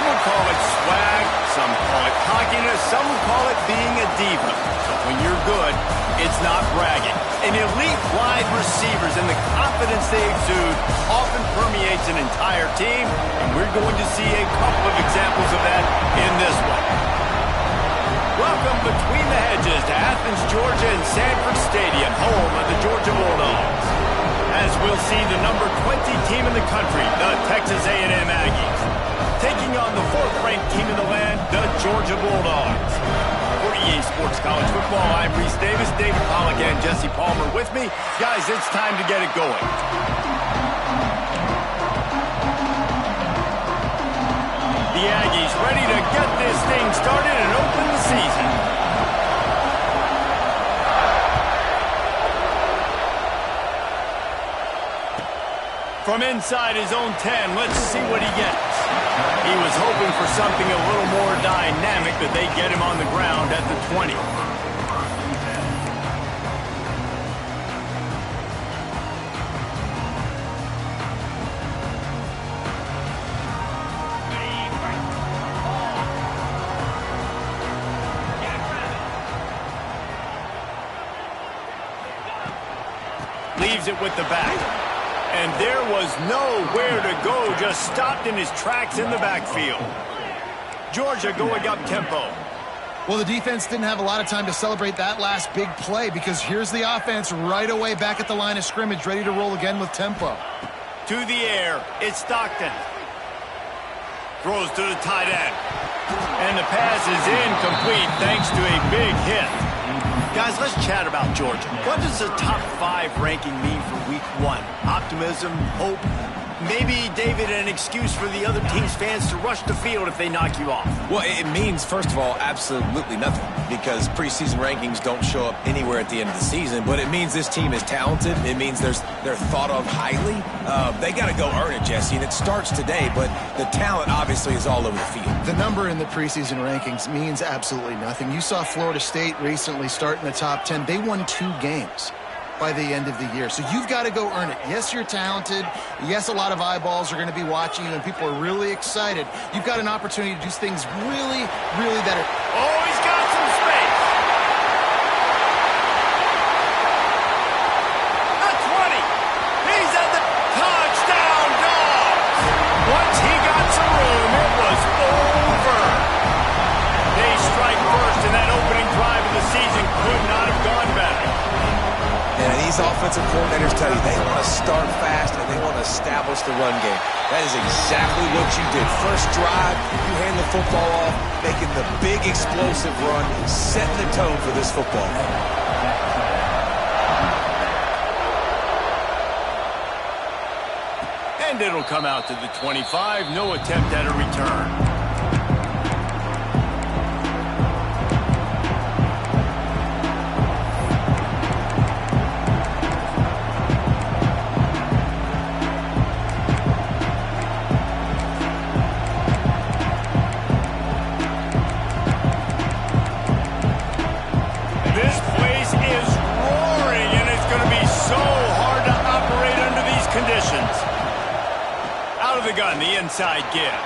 would call it swag, some call it cockiness, some would call it being a diva. But when you're good, it's not bragging. An elite wide receivers and the confidence they exude often permeates an entire team, and we're going to see a couple of examples of that in this one. Welcome between the hedges to Athens, Georgia and Sanford Stadium, home of the Georgia Bulldogs. As we'll see the number 20 team in the country, the Texas A&M Aggies, taking on the 4th-ranked team in the land, the Georgia Bulldogs. For EA Sports College Football, I'm Reese Davis, David Pollack, and Jesse Palmer with me. Guys, it's time to get it going. The Aggies ready to get this thing started and open the season. From inside his own 10, let's see what he gets. He was hoping for something a little more dynamic, but they get him on the ground at the 20. Leaves it with the back. And there was nowhere to go, just stopped in his tracks in the backfield. Georgia going up tempo. Well, the defense didn't have a lot of time to celebrate that last big play because here's the offense right away back at the line of scrimmage, ready to roll again with tempo. To the air, it's Stockton. Throws to the tight end. And the pass is incomplete thanks to a big hit. Guys, let's chat about Georgia. What does a top 5 ranking mean for week 1? Optimism, hope, maybe, David, an excuse for the other team's fans to rush the field if they knock you off? Well, it means, first of all, absolutely nothing because preseason rankings don't show up anywhere at the end of the season, but it means this team is talented. It means they're thought of highly. They got to go earn it, Jesse, and it starts today, but the talent obviously is all over the field. The number in the preseason rankings means absolutely nothing. You saw Florida State recently start in the top 10. They won 2 games by the end of the year. So you've got to go earn it. Yes, you're talented. Yes, a lot of eyeballs are going to be watching you, and people are really excited. You've got an opportunity to do things really, really better. Oh, he's got some space. The 20. He's at the touchdown dog. Once he got some room, it was over. They strike first, and that opening drive of the season could not have gone better. And these offensive coordinators tell you they want to start fast and they want to establish the run game. That is exactly what you did. First drive, you hand the football off, making the big explosive run, setting the tone for this football game. And it'll come out to the 25. No attempt at a return. The inside give.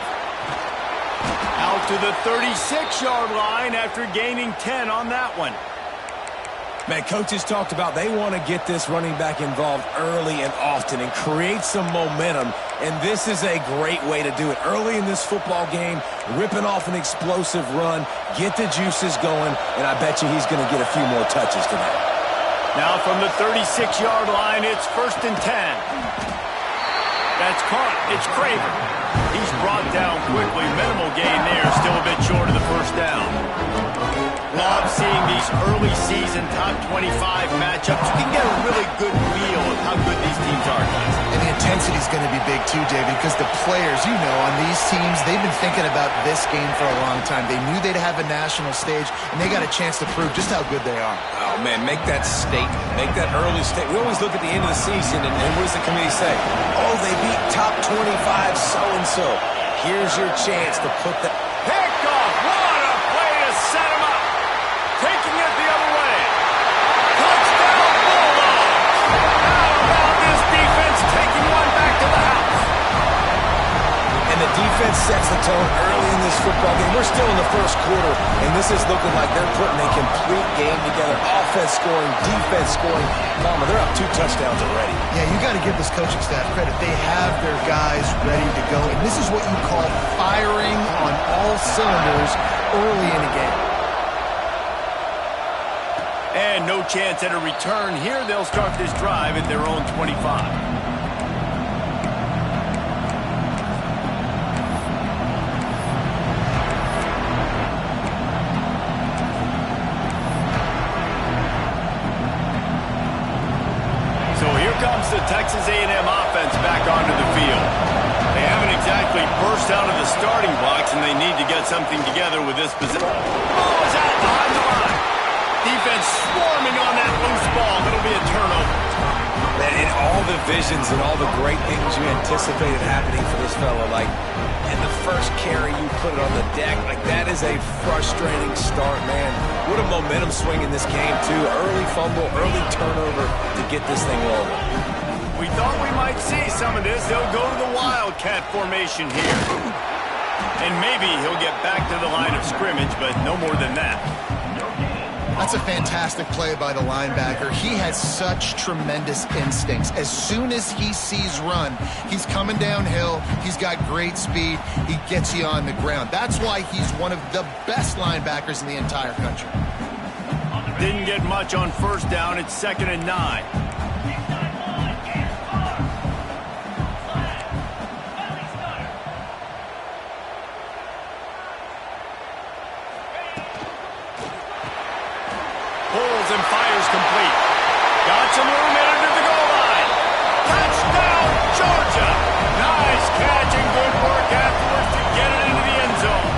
Out to the 36-yard line after gaining 10 on that one. Man, coaches talked about they want to get this running back involved early and often and create some momentum, and this is a great way to do it. Early in this football game, ripping off an explosive run, get the juices going, and I bet you he's going to get a few more touches today. Now from the 36-yard line, it's 1st and 10. That's caught. It's Craven. He's brought down quickly. Minimal gain there. Still a bit short of the first down. Love seeing these early season top 25 matchups. You can get a really good feel of how good these teams are, guys. And the intensity is going to be big too, David, because the players, you know, on these teams, they've been thinking about this game for a long time. They knew they'd have a national stage, and they got a chance to prove just how good they are. Oh, man, make that statement. Make that early statement. We always look at the end of the season, and what does the committee say? Oh, they beat top 25 so-and-so. Here's your chance to put the... Picked off. What a play to set him up. Taking it the other way. Touchdown, Bulldogs. How about this defense taking one back to the house? And the defense sets the tone early in this football game. We're still in the first quarter, and this is looking like they're putting a complete game together. Offense scoring, defense scoring. Mama, they're up 2 touchdowns already. Yeah, you got to give this coaching staff credit. They have their guys ready to go, and this is what you call firing on all cylinders early in a game. And no chance at a return here. They'll start this drive at their own 25. So here comes the Texas A&M offense back onto the field. They haven't exactly burst out of the starting blocks, and they need to get something together with this position. Ball is out behind the line. Defense swarming on that loose ball. It'll be a turnover. Man, in all the visions and all the great things you anticipated happening for this fella, like in the first carry you put it on the deck, like that is a frustrating start, man. What a momentum swing in this game, too. Early fumble, early turnover to get this thing rolling. We thought we might see some of this. They'll go to the Wildcat formation here. And maybe he'll get back to the line of scrimmage, but no more than that. That's a fantastic play by the linebacker. He has such tremendous instincts. As soon as he sees run, he's coming downhill. He's got great speed. He gets you on the ground. That's why he's one of the best linebackers in the entire country. Didn't get much on first down. It's 2nd and 9. And fires complete. Got some room in under the goal line. Touchdown, Georgia. Nice catch and good work afterwards to get it into the end zone.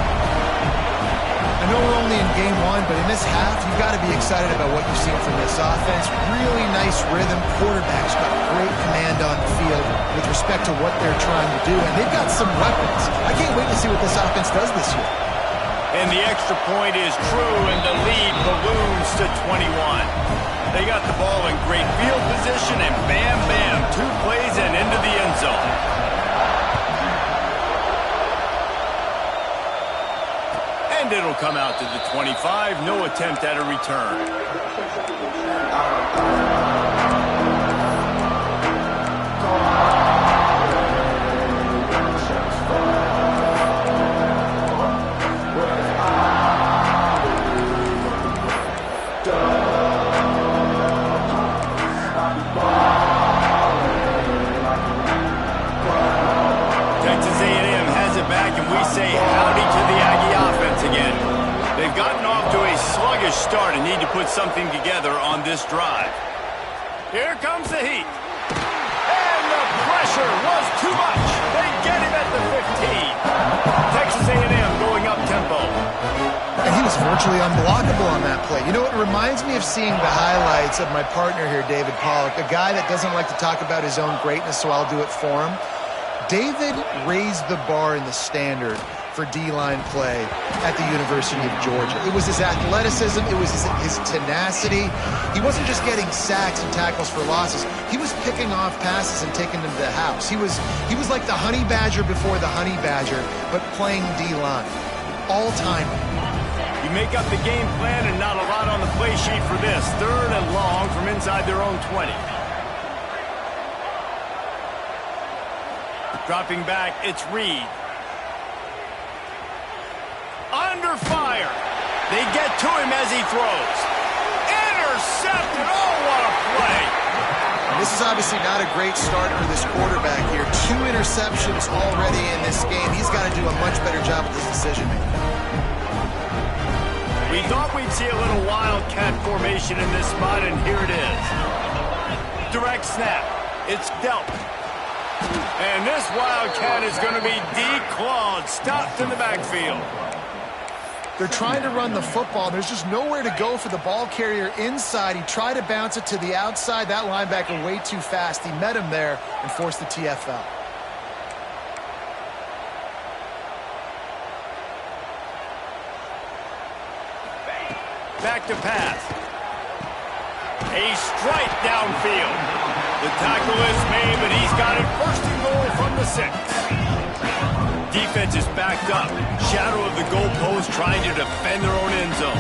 I know we're only in game 1, but in this half, you've got to be excited about what you've seen from this offense. Really nice rhythm. Quarterback's got great command on the field with respect to what they're trying to do, and they've got some weapons. I can't wait to see what this offense does this year. And the extra point is true, and the lead balloons to 21. They got the ball in great field position, and bam, bam, 2 plays and into the end zone. And it'll come out to the 25. No attempt at a return. Start and need to put something together on this drive. Here comes the heat. And the pressure was too much. They get him at the 15. Texas A&M going up tempo. And he was virtually unblockable on that play. You know, it reminds me of seeing the highlights of my partner here, David Pollock, a guy that doesn't like to talk about his own greatness, so I'll do it for him. David raised the bar in the standard for D-line play at the University of Georgia. It was his athleticism. It was his tenacity. He wasn't just getting sacks and tackles for losses. He was picking off passes and taking them to the house. He was like the Honey Badger before the Honey Badger, but playing D-line. All-time. You make up the game plan and not a lot on the play sheet for this. 3rd and long from inside their own 20. Dropping back, it's Reed. Under fire. They get to him as he throws. Intercepted. Oh, what a play. This is obviously not a great start for this quarterback here. 2 interceptions already in this game. He's got to do a much better job with his decision-making. We thought we'd see a little wildcat formation in this spot, and here it is. Direct snap. It's dealt. And this wildcat is going to be declawed, stopped in the backfield. They're trying to run the football. There's just nowhere to go for the ball carrier inside. He tried to bounce it to the outside. That linebacker way too fast. He met him there and forced the TFL. Back to pass. A strike downfield. The tackle is made, but he's got it 1st and goal from the 6. defense is backed up. Shadow of the goalpost trying to defend their own end zone.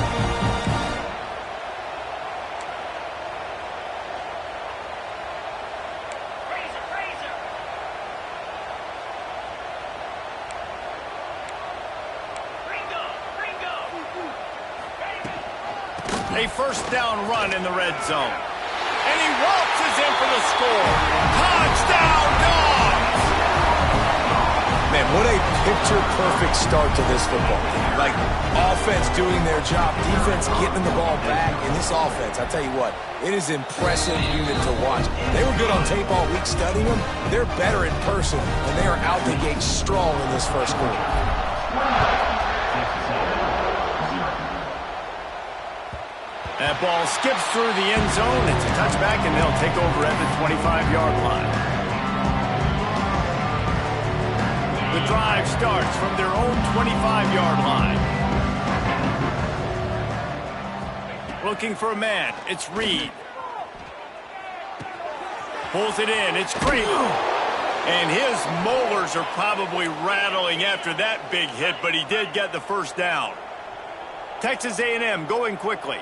A first down run in the red zone. And he waltzes in for the score. Touchdown, Dogs! Man, what a picture-perfect start to this football game. Like, offense doing their job, defense getting the ball back, and this offense, I tell you what, it is an impressive unit to watch. They were good on tape all week studying them. They're better in person, and they are out the gate strong in this first quarter. That ball skips through the end zone. It's a touchback, and they'll take over at the 25-yard line. The drive starts from their own 25-yard line. Looking for a man. It's Reed. Pulls it in. It's Kramer. And his molars are probably rattling after that big hit, but he did get the first down. Texas A&M going quickly.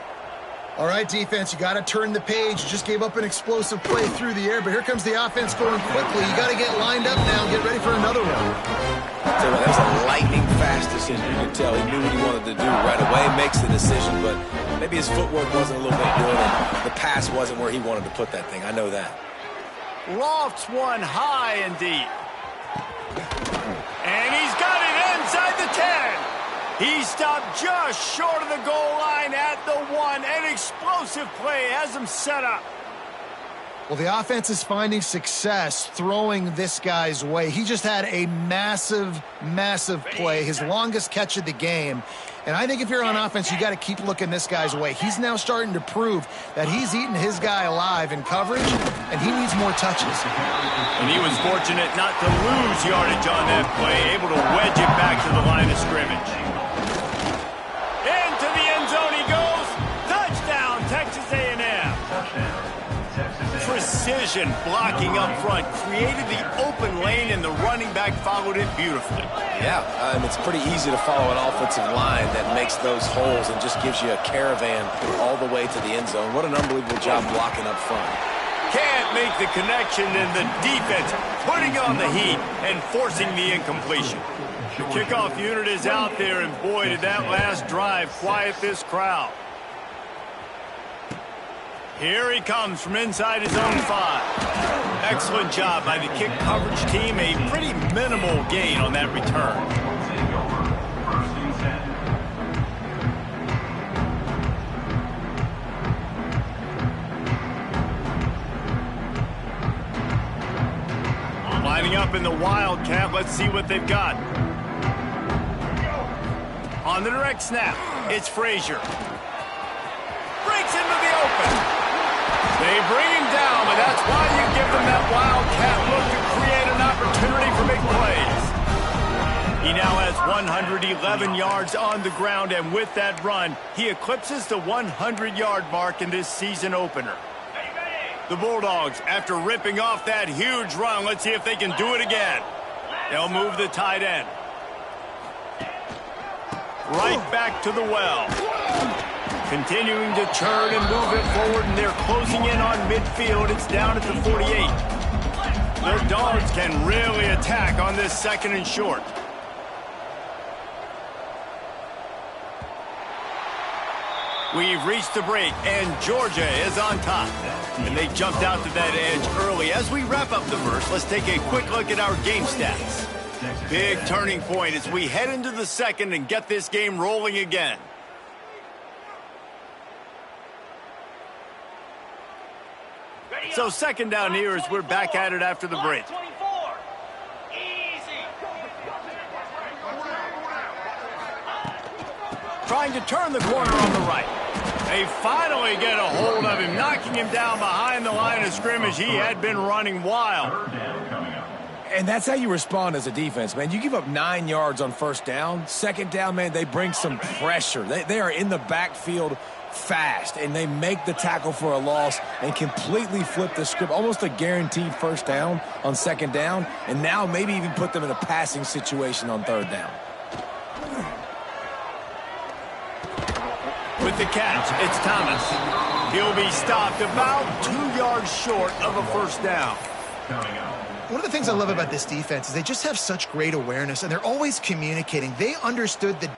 All right, defense, you got to turn the page. You just gave up an explosive play through the air, but here comes the offense going quickly. You got to get lined up now and get ready for another one. That was a lightning-fast decision. You can tell he knew what he wanted to do right away, makes the decision, but maybe his footwork wasn't a little bit good, and the pass wasn't where he wanted to put that thing. I know that. Lofts one high and deep. And he's got it inside the 10. He stopped just short of the goal line at the 1. An explosive play has him set up. Well, the offense is finding success throwing this guy's way. He just had a massive, massive play, his longest catch of the game. And I think if you're on offense, you got to keep looking this guy's way. He's now starting to prove that he's eating his guy alive in coverage, and he needs more touches. And he was fortunate not to lose yardage on that play, able to wedge it back to the line of scrimmage. Into the end zone he goes. Touchdown, Texas A&M. Precision blocking up front created the open lane, and the running back followed it beautifully. Yeah, it's pretty easy to follow an offensive line that makes those holes and just gives you a caravan all the way to the end zone. What an unbelievable job blocking up front. Can't make the connection, and the defense putting on the heat and forcing the incompletion. The kickoff unit is out there, and boy, did that last drive quiet this crowd. Here he comes from inside his own 5. Excellent job by the kick coverage team. A pretty minimal gain on that return. Lining up in the Wildcat. Let's see what they've got. On the direct snap, it's Frazier. Breaks into the open. They bring him down, but that's why you give them that Wildcat look to create an opportunity for big plays. He now has 111 yards on the ground, and with that run, he eclipses the 100-yard mark in this season opener. The Bulldogs, after ripping off that huge run, let's see if they can do it again. They'll move the tight end. Right back to the well. Continuing to turn and move it forward, and they're closing in on midfield. It's down at the 48. Their Dogs can really attack on this second and short. We've reached the break, and Georgia is on top. And they jumped out to that edge early. As we wrap up the verse, let's take a quick look at our game stats. Big turning point as we head into the second and get this game rolling again. So second down here as we're back at it after the break. Trying to turn the corner on the right. They finally get a hold of him, knocking him down behind the line of scrimmage. He had been running wild. And that's how you respond as a defense, man. You give up 9 yards on first down. Second down, man, they bring some pressure. They are in the backfield fast, and they make the tackle for a loss and completely flip the script, almost a guaranteed first down on second down, and now maybe even put them in a passing situation on third down. With the catch, it's Thomas. He'll be stopped about 2 yards short of a first down. One of the things I love about this defense is they just have such great awareness, and they're always communicating. They understood the...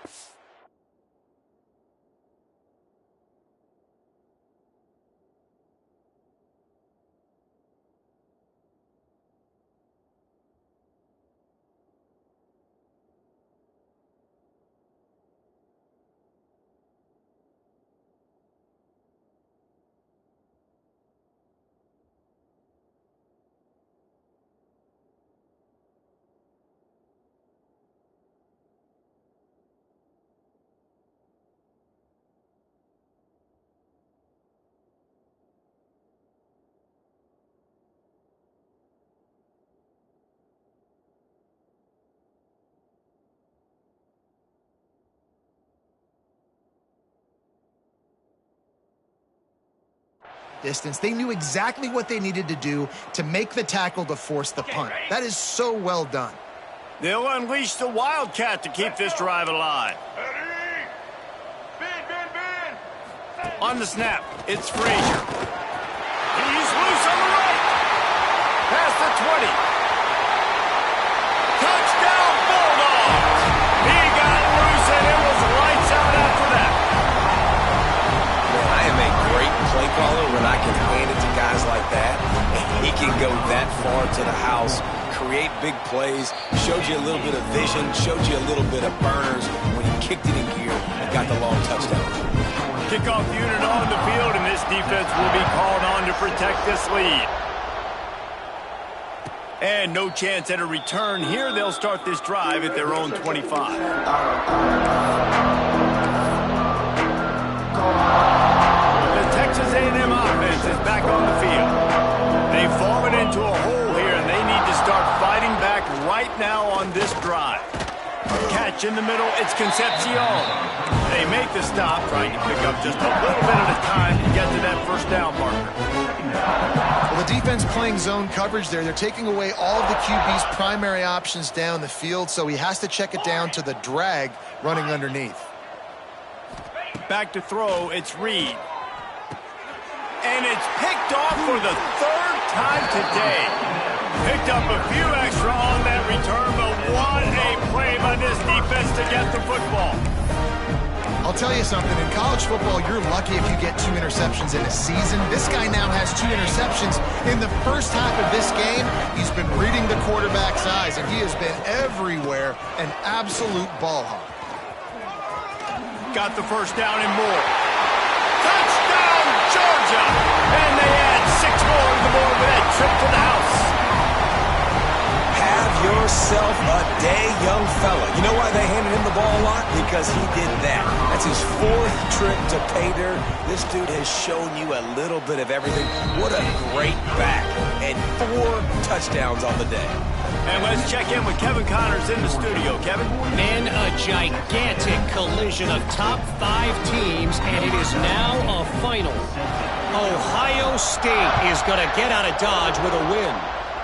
distance. They knew exactly what they needed to do to make the tackle to force the punt. That is so well done. They'll unleash the Wildcat to keep this drive alive. On the snap, it's Frazier. He's loose on the right. Past the 20. Touchdown, Bulldogs! He got loose and it was lights out after that. Man, I am a great play caller when I can hand it to guys like that. And he can go that far to the house, create big plays, showed you a little bit of vision, showed you a little bit of burners when he kicked it in gear and got the long touchdown. Kickoff unit on the field, and this defense will be called on to protect this lead. And no chance at a return here. They'll start this drive at their own 25. The Texas A&M offense is back on the field. They've fallen into a hole here, and they need to start fighting back right now on this drive. Catch in the middle, it's Concepcion. They make the stop, trying to pick up just a little bit at a time to get to that first down marker. Well, the defense playing zone coverage there. They're taking away all of the QB's primary options down the field, so he has to check it down to the drag running underneath. Back to throw, it's Reed. And it's picked off for the third time today. Picked up a few extra on that return, but what a play by this defense to get the football. I'll tell you something, in college football, you're lucky if you get 2 interceptions in a season. This guy now has 2 interceptions. In the first half of this game, he's been reading the quarterback's eyes, and he has been everywhere, an absolute ball hawk. Got the first down and more. Touchdown, Georgia! And they add 6 more to the board with that trip to the house. Have yourself a day, young fella. You know why they handed him the ball a lot? Because he did that. That's his 4th trip to pay dirt. This dude has shown you a little bit of everything. What a great back. And 4 touchdowns on the day. And let's check in with Kevin Connors in the studio. Kevin? Man, a gigantic collision of top 5 teams, and it is now a final. Ohio State is going to get out of Dodge with a win.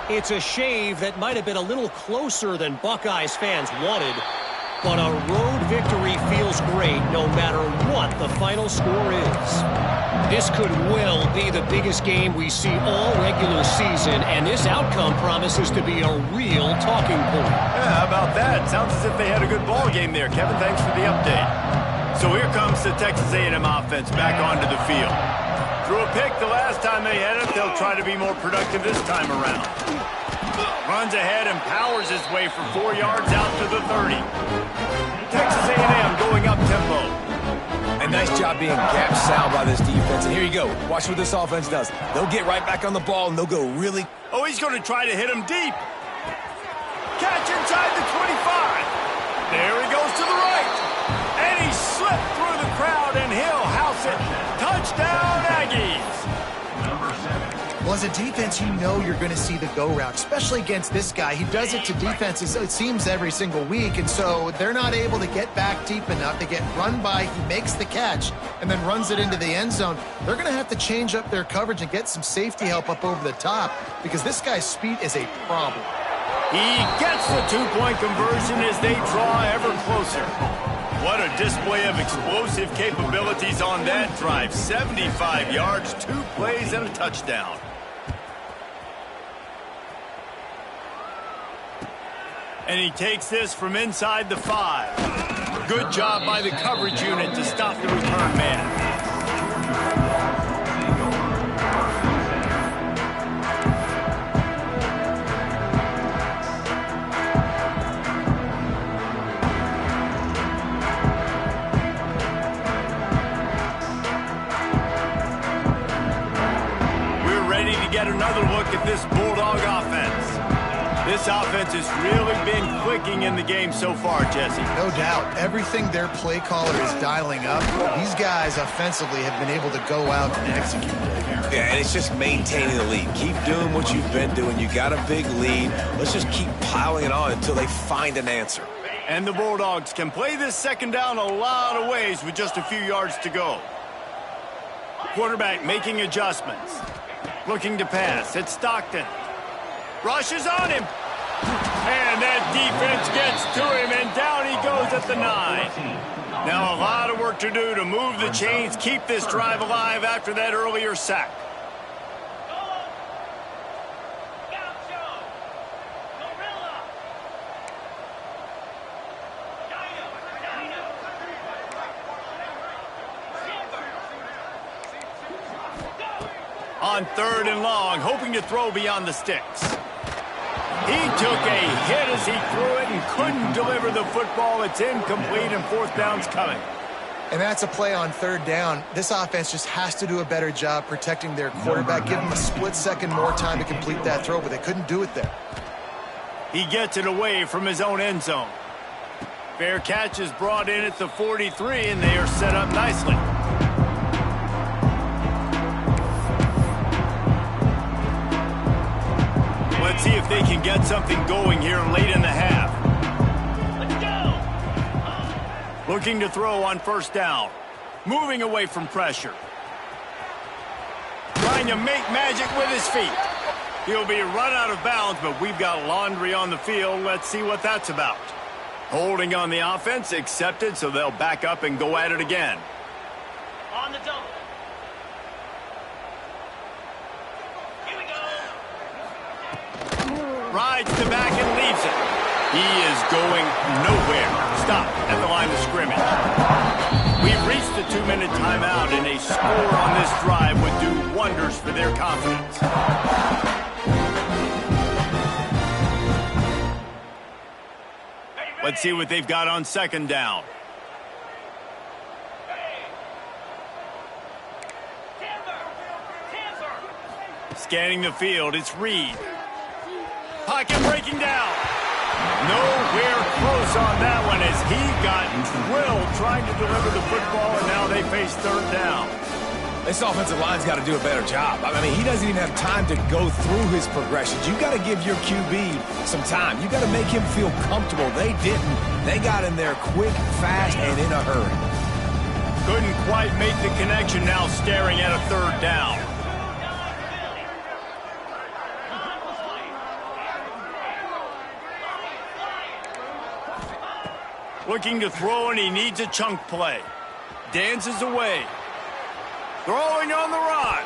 It's a shave that might have been a little closer than Buckeyes fans wanted, but a road victory feels great no matter what the final score is. This could well be the biggest game we see all regular season, and this outcome promises to be a real talking point. Yeah, how about that? Sounds as if they had a good ball game there, Kevin. Thanks for the update. So here comes the Texas A&M offense back onto the field. Threw a pick the last time they had it. They'll try to be more productive this time around. Runs ahead and powers his way for 4 yards out to the 30. Texas A&M going up tempo. A nice job being gap sound by this defense. And here you go. Watch what this offense does. They'll get right back on the ball, and they'll go really... Oh, he's going to try to hit him deep. Catch inside the 25. There he goes to the right. And he slipped through the crowd, and he'll house it. Touchdown, Aggies. Well, as a defense, you know you're going to see the go route, especially against this guy. He does it to defenses, it seems, every single week, and so they're not able to get back deep enough. They get run by, he makes the catch, and then runs it into the end zone. They're going to have to change up their coverage and get some safety help up over the top because this guy's speed is a problem. He gets the two-point conversion as they draw ever closer. What a display of explosive capabilities on that drive. 75 yards, 2 plays, and a touchdown. And he takes this from inside the 5. Good job by the coverage unit to stop the return man. Get another look at this Bulldog offense. This offense has really been clicking in the game so far, Jesse. No doubt. Everything their play caller is dialing up, these guys offensively have been able to go out and execute. Yeah, and it's just maintaining the lead. Keep doing what you've been doing. You got a big lead. Let's just keep piling it on until they find an answer. And the Bulldogs can play this second down a lot of ways with just a few yards to go. Quarterback making adjustments. Looking to pass. It's Stockton. Rushes on him. And that defense gets to him, and down he goes at the 9. Now a lot of work to do to move the chains, keep this drive alive after that earlier sack. On 3rd and long, hoping to throw beyond the sticks. He took a hit as he threw it and couldn't deliver the football. It's incomplete, and 4th down's coming. And that's a play on 3rd down. This offense just has to do a better job protecting their quarterback, give him a split second more time to complete that throw, but they couldn't do it there. He gets it away from his own end zone. Fair catch is brought in at the 43, and they are set up nicely. Let's see if they can get something going here late in the half. Let's go. Looking to throw on 1st down. Moving away from pressure. Trying to make magic with his feet. He'll be run out of bounds, but we've got laundry on the field. Let's see what that's about. Holding on the offense, accepted, so they'll back up and go at it again. On the double. Rides the back and leaves it. He is going nowhere. Stop at the line of scrimmage. We've reached the 2-minute timeout, and a score on this drive would do wonders for their confidence. Let's see what they've got on 2nd down. Scanning the field, it's Reed. Pocket breaking down. Nowhere close on that one as he got drilled trying to deliver the football, and now they face 3rd down. This offensive line's got to do a better job. I mean, he doesn't even have time to go through his progressions. You got to give your QB some time. You got to make him feel comfortable. They didn't. They got in there quick, fast, and in a hurry. Couldn't quite make the connection, now staring at a 3rd down. Looking to throw, and he needs a chunk play. Dances away. Throwing on the run.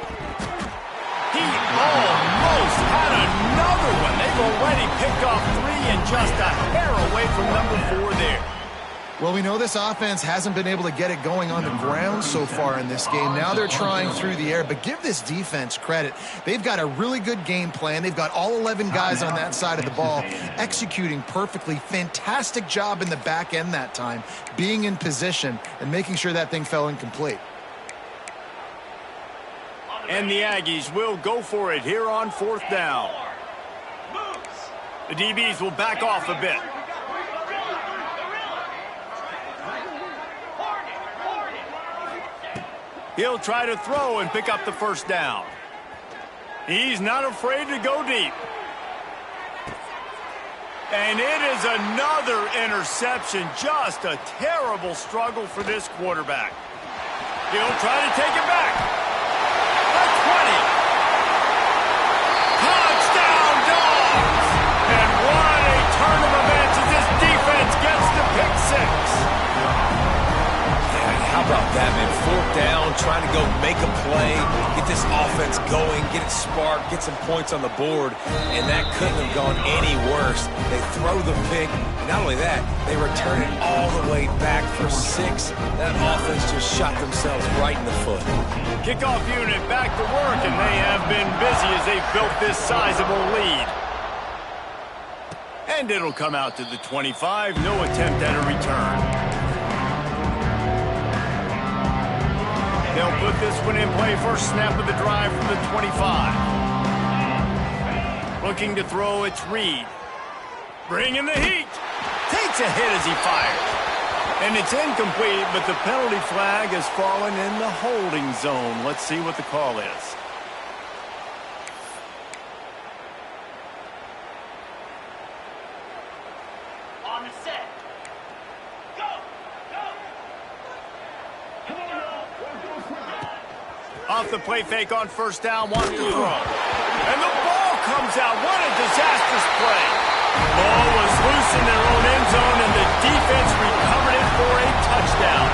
He almost had another one. They've already picked off 3 and just a hair away from number 4 there. Well, we know this offense hasn't been able to get it going on the ground so far in this game. Now they're trying through the air, but give this defense credit. They've got a really good game plan. They've got all 11 guys on that side of the ball executing perfectly. Fantastic job in the back end that time, being in position and making sure that thing fell incomplete. And the Aggies will go for it here on 4th down. The DBs will back off a bit. He'll try to throw and pick up the 1st down. He's not afraid to go deep. And it is another interception. Just a terrible struggle for this quarterback. He'll try to take it back. A 20. Touchdown, Dogs! And what a turn of events as this defense gets the pick six. How about that, man? Fourth down, trying to go make a play, get this offense going, get it sparked, get some points on the board, and that couldn't have gone any worse. They throw the pick, and not only that, they return it all the way back for 6. That offense just shot themselves right in the foot. Kickoff unit back to work, and they have been busy as they've built this sizable lead. And it'll come out to the 25, no attempt at a return. They'll put this one in play first snap of the drive from the 25. Looking to throw, it's Reed. Bringing the heat. Takes a hit as he fires. And it's incomplete, but the penalty flag has fallen in the holding zone. Let's see what the call is. On the set. Go! Off the play fake on first down, wants to throw. And the ball comes out. What a disastrous play. Ball was loose in their own end zone, and the defense recovered it for a touchdown.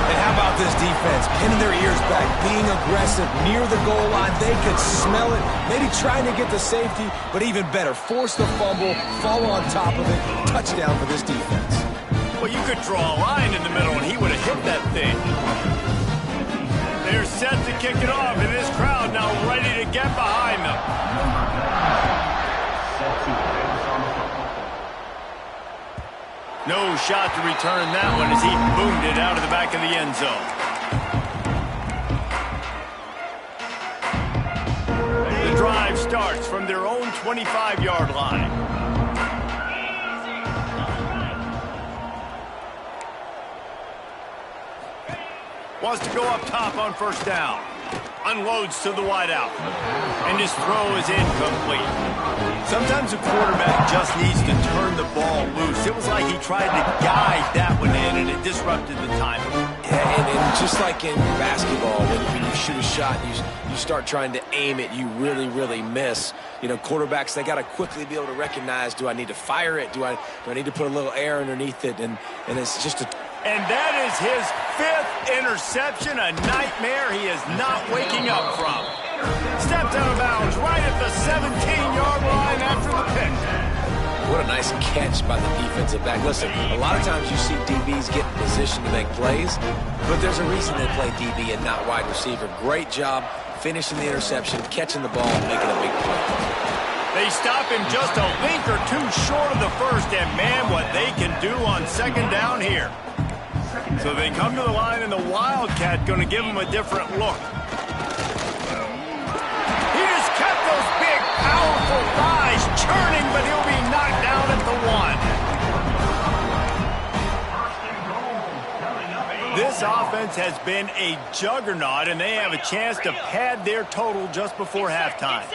And how about this defense? Pinning their ears back, being aggressive near the goal line. They could smell it, maybe trying to get the safety, but even better, force the fumble, fall on top of it. Touchdown for this defense. Well, you could draw a line in the middle, and he would have hit that thing. They're set to kick it off, and this crowd now ready to get behind them. No shot to return that one as he boomed it out of the back of the end zone. The drive starts from their own 25-yard line. Wants to go up top on first down. Unloads to the wideout. And his throw is incomplete. Sometimes a quarterback just needs to turn the ball loose. It was like he tried to guide that one in, and it disrupted the timing. Yeah, and just like in basketball, when you shoot a shot, you start trying to aim it, you really miss. You know, quarterbacks, they got to quickly be able to recognize, do I need to fire it? Do I need to put a little air underneath it? And it's just a... And that is his 5th interception, a nightmare he is not waking up from. Stepped out of bounds right at the 17-yard line after the pick. What a nice catch by the defensive back. Listen, a lot of times you see DBs get in position to make plays, but there's a reason they play DB and not wide receiver. Great job finishing the interception, catching the ball, and making a big play. They stop him just a link or two short of the first, and man, what they can do on second down here. So they come to the line, and the Wildcat going to give him a different look. He just kept those big, powerful thighs churning, but he'll be knocked down at the 1. This offense has been a juggernaut, and they have a chance to pad their total just before halftime.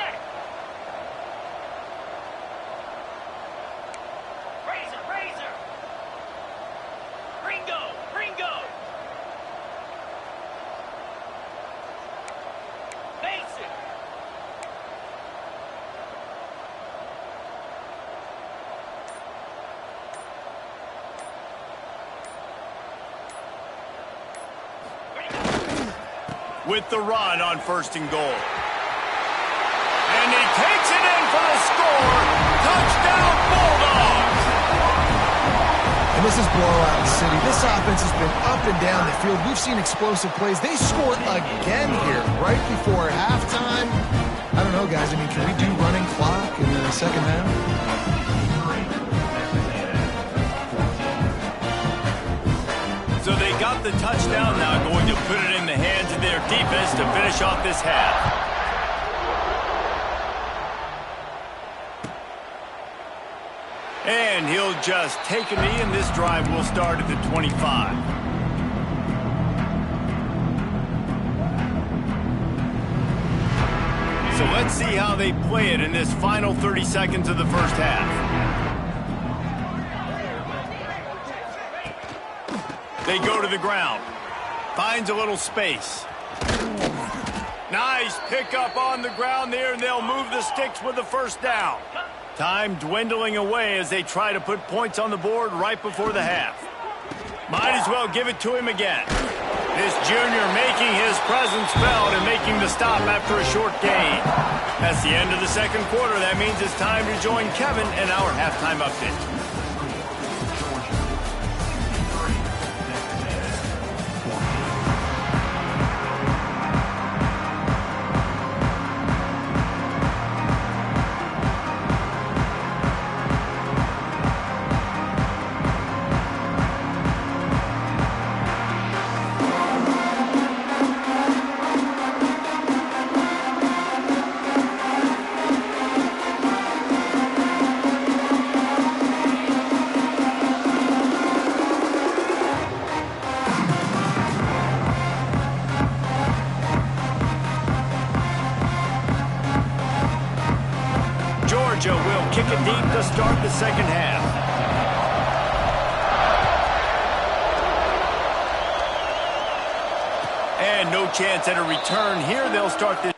With the run on first and goal. And he takes it in for the score. Touchdown, Bulldogs! And this is blowout city. This offense has been up and down the field. We've seen explosive plays. They scored again here right before halftime. I don't know, guys. I mean, can we do running clock in the second half? So they got the touchdown now, going to put it in the hands of their defense to finish off this half. And he'll just take a knee, and this drive will start at the 25. So Let's see how they play it in this final 30 seconds of the first half. They go to the ground. Finds a little space. Nice pickup on the ground there, and they'll move the sticks with the first down. Time dwindling away as they try to put points on the board right before the half. Might as well give it to him again. This junior making his presence felt and making the stop after a short gain. That's the end of the second quarter. That means it's time to join Kevin in our halftime update. Georgia will kick it deep to start the second half. And no chance at a return here. They'll start this.